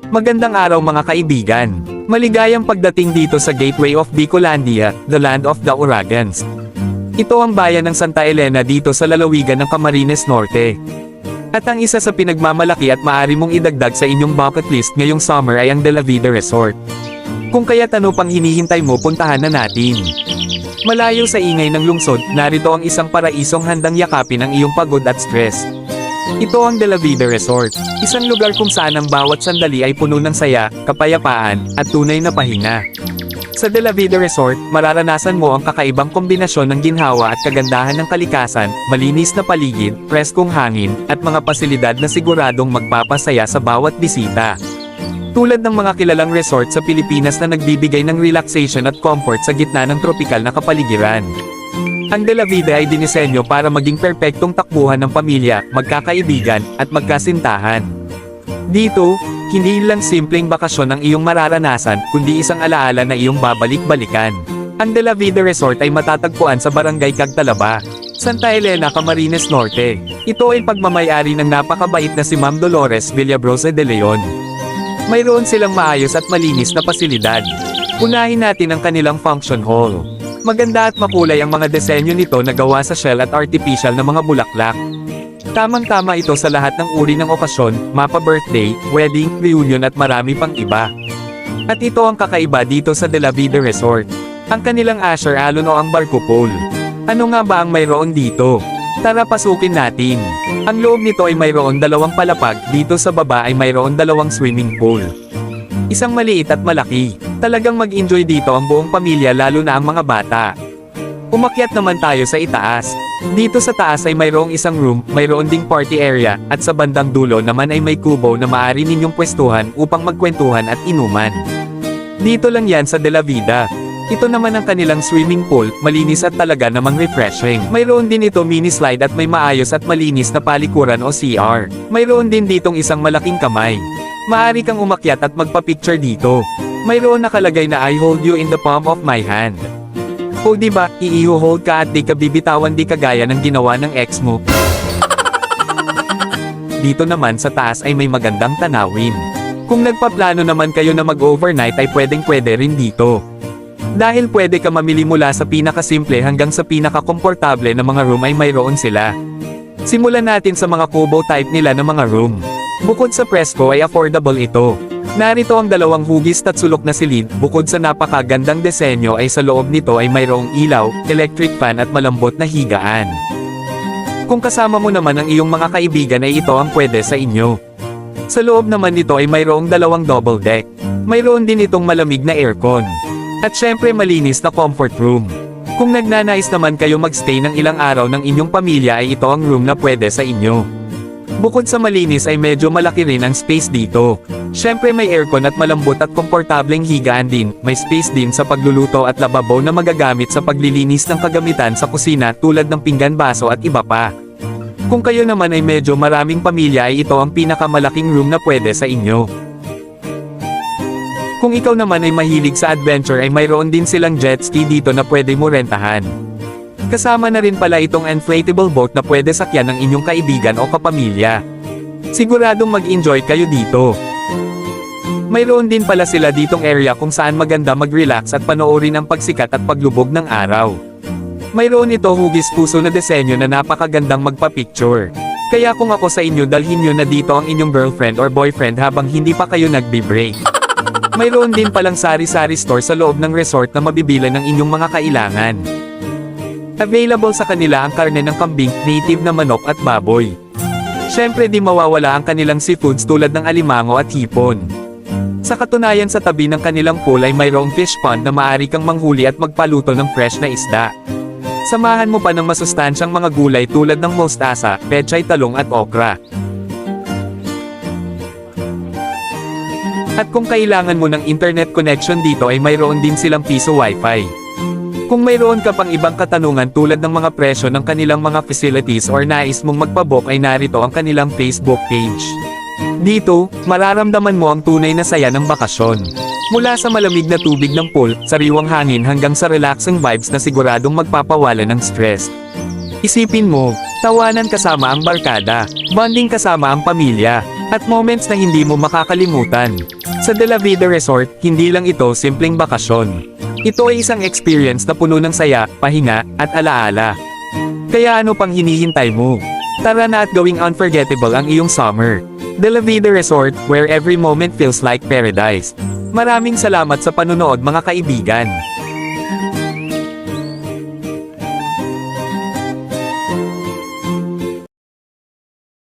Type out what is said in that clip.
Magandang araw mga kaibigan. Maligayang pagdating dito sa Gateway of Bicolandia, the land of the Uragans. Ito ang bayan ng Santa Elena dito sa lalawigan ng Camarines Norte. At ang isa sa pinagmamalaki at maaari mong idagdag sa inyong bucket list ngayong summer ay ang De La Vida Resort. Kung kaya't ano pang hinihintay mo, puntahan na natin. Malayo sa ingay ng lungsod, narito ang isang paraisong handang yakapin ang iyong pagod at stress. Ito ang De La Vida Resort, isang lugar kung saan ang bawat sandali ay puno ng saya, kapayapaan, at tunay na pahinga. Sa De La Vida Resort, mararanasan mo ang kakaibang kombinasyon ng ginhawa at kagandahan ng kalikasan, malinis na paligid, preskong hangin, at mga pasilidad na siguradong magpapasaya sa bawat bisita. Tulad ng mga kilalang resort sa Pilipinas na nagbibigay ng relaxation at comfort sa gitna ng tropikal na kapaligiran. Ang De La Vida ay dinisenyo para maging perpektong takbuhan ng pamilya, magkakaibigan, at magkasintahan. Dito, hindi lang simpleng bakasyon ang iyong mararanasan, kundi isang alaala na iyong babalik-balikan. Ang De La Vida Resort ay matatagpuan sa Barangay Cagtalaba, Santa Elena, Camarines Norte. Ito ay pagmamayari ng napakabait na si Ma'am Dolores Villabrosa de Leon. Mayroon silang maayos at malinis na pasilidad. Unahin natin ang kanilang function hall. Maganda at makulay ang mga disenyo nito na gawa sa shell at artificial na mga bulaklak. Tamang-tama ito sa lahat ng uri ng okasyon, mapa birthday, wedding, reunion at marami pang iba. At ito ang kakaiba dito sa De La Vida Resort. Ang kanilang Asher Alon o ang Barco Pool. Ano nga ba ang mayroon dito? Tara pasukin natin. Ang loob nito ay mayroon dalawang palapag, dito sa baba ay mayroon dalawang swimming pool. Isang maliit at malaki. Talagang mag-enjoy dito ang buong pamilya lalo na ang mga bata. Umakyat naman tayo sa itaas. Dito sa taas ay mayroong isang room, mayroon ding party area, at sa bandang dulo naman ay may kubo na maaari ninyong pwestuhan upang magkwentuhan at inuman. Dito lang yan sa De La Vida. Ito naman ang kanilang swimming pool, malinis at talaga namang refreshing. Mayroon din ito mini slide at may maayos at malinis na palikuran o CR. Mayroon din ditong isang malaking kamay. Maaari kang umakyat at magpa-picture dito. Mayroon nakalagay na I hold you in the palm of my hand. O diba, i-hold ka at di ka bibitawan, di kagaya ng ginawa ng ex mo. Dito naman sa taas ay may magandang tanawin. Kung nagpaplano naman kayo na mag-overnight ay pwedeng-pwede rin dito. Dahil pwede ka mamili mula sa pinakasimple hanggang sa pinakakomportable na mga room ay mayroon sila. Simulan natin sa mga kubo type nila na mga room. Bukod sa presko ay affordable ito. Narito ang dalawang hugis at sulok na silid, bukod sa napakagandang disenyo ay sa loob nito ay mayroong ilaw, electric fan at malambot na higaan. Kung kasama mo naman ang iyong mga kaibigan ay ito ang pwede sa inyo. Sa loob naman nito ay mayroong dalawang double deck. Mayroon din itong malamig na aircon. At syempre malinis na comfort room. Kung nagnanais naman kayo magstay ng ilang araw ng inyong pamilya ay ito ang room na pwede sa inyo. Bukod sa malinis ay medyo malaki rin ang space dito. Syempre may aircon at malambot at komportableng higaan din, may space din sa pagluluto at lababo na magagamit sa paglilinis ng kagamitan sa kusina tulad ng pinggan, baso at iba pa. Kung kayo naman ay medyo maraming pamilya ay ito ang pinakamalaking room na pwede sa inyo. Kung ikaw naman ay mahilig sa adventure ay mayroon din silang jet ski dito na pwede mo rentahan. Kasama na rin pala itong inflatable boat na pwede sakyan ng inyong kaibigan o kapamilya. Siguradong mag-enjoy kayo dito. Mayroon din pala sila ditong area kung saan maganda mag-relax at panoorin ang pagsikat at paglubog ng araw. Mayroon ito hugis puso na disenyo na napakagandang magpa-picture. Kaya kung ako sa inyo, dalhin nyo na dito ang inyong girlfriend or boyfriend habang hindi pa kayo nagbe-break. Mayroon din palang sari-sari store sa loob ng resort na mabibilan ng inyong mga kailangan. Available sa kanila ang karne ng kambing, native na manok at baboy. Syempre di mawawala ang kanilang seafoods tulad ng alimango at hipon. Sa katunayan sa tabi ng kanilang pool ay mayroong fish pond na maaari kang manghuli at magpaluto ng fresh na isda. Samahan mo pa ng masustansyang mga gulay tulad ng mostasa, pechay, talong at okra. At kung kailangan mo ng internet connection dito ay mayroon din silang piso wifi. Kung mayroon ka pang ibang katanungan tulad ng mga presyo ng kanilang mga facilities or nais mong magpabook ay narito ang kanilang Facebook page. Dito, mararamdaman mo ang tunay na saya ng bakasyon. Mula sa malamig na tubig ng pool, sariwang hangin hanggang sa relaxing vibes na siguradong magpapawala ng stress. Isipin mo, tawanan kasama ang barkada, bonding kasama ang pamilya, at moments na hindi mo makakalimutan. Sa De La Vida Resort, hindi lang ito simpleng bakasyon. Ito ay isang experience na puno ng saya, pahinga, at alaala. Kaya ano pang hinihintay mo? Tara na at gawing unforgettable ang iyong summer. De La Vida Resort, where every moment feels like paradise. Maraming salamat sa panunood mga kaibigan.